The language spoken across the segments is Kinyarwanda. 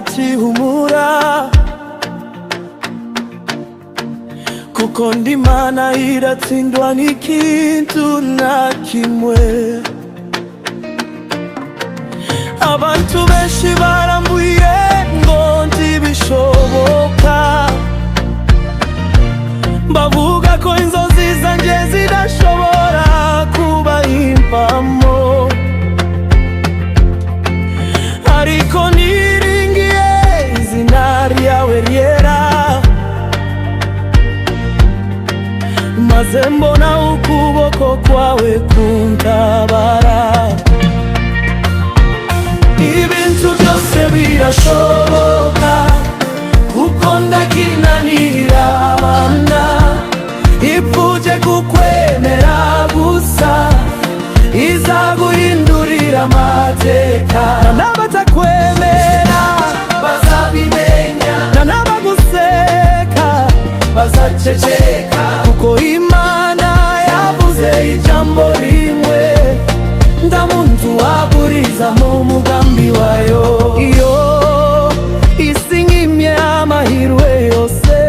iti humura, kuko ndi Imana iratsindwa n'ikintu na kimwe. Abantu benshi barambuye ngo ntibishoboka, bavuga ko inzozi zanjye zidashobora kuba impamo, ariko niringiye izina ryawe ryera, maze mbona ukuboko kwawe kuntabara. Ibintu byose birashoboka kuko ndakinanira Mana, ipfuje kukwemera gusa izaguhindurira amateka. N'abatakwemera bazabimenya, n'abaguseka bazaceceka, kuko Imana yavuze ijambo rimwe, nta muntu waburiza mu mugambi wayo. Iyo isi nkimye amahirwe yose,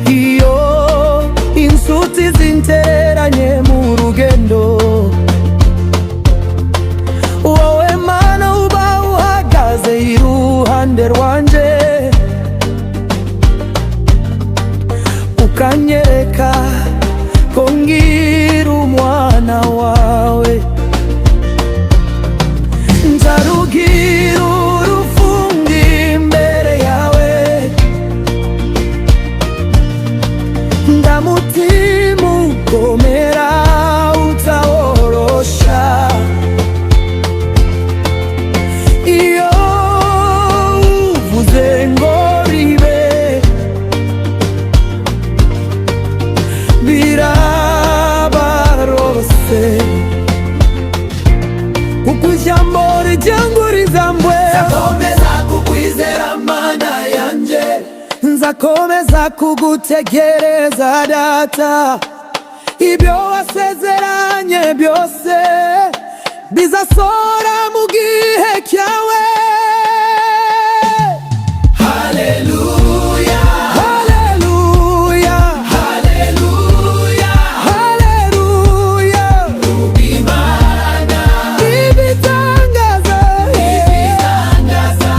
iyo inshuti zinteranye mu rugendo, wowe Mana uba uhagaze iruhande rwanje, ukanyereka ko ngira umwana wawe. Nzarugira urufungi imbere yawe, ndamutima ukomera utaworosha. Iyo uvuze ngo ribe, birabarose, kuko ijambo ryangu rizambwe. Nzakomeza kukwizera Mana yanje, nzakomeza kugutegereza Data, ibyo wasezeranye byose bizasohora mu gihe cyawe. Haleluya, haleluya, haleluya, haleluya. Imana ibitangaza, ibitangaza.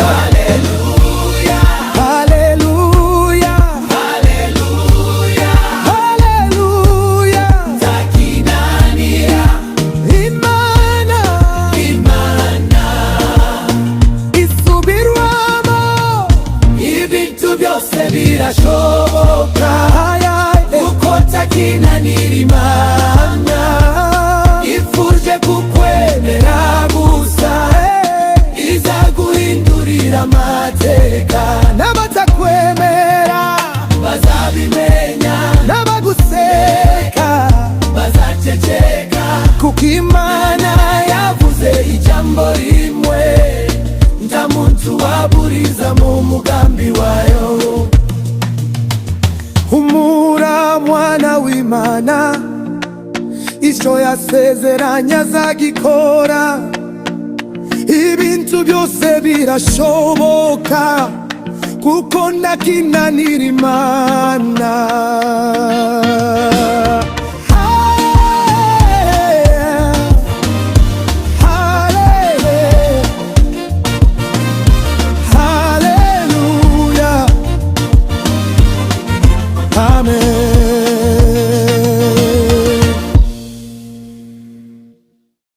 Haleluya, haleluya, haleluya, haleluya. Takinanira Imana, Imana isubirwamo, ibintu byose birashoboka, kuko takinanira Imana, ipfuje kukwemera gusa izaguhindurira amateka. N'abatakwemera bazabimenya, n'abaguseka bazaceceka, kuko Imana yavuze ijambo rimwe, nta muntu waburiza mu mugambi wayo. Humura mwana w'Imana, icyo yasezeranye azagikora, ibintu byose birashoboka kuko ndakinanira Imana.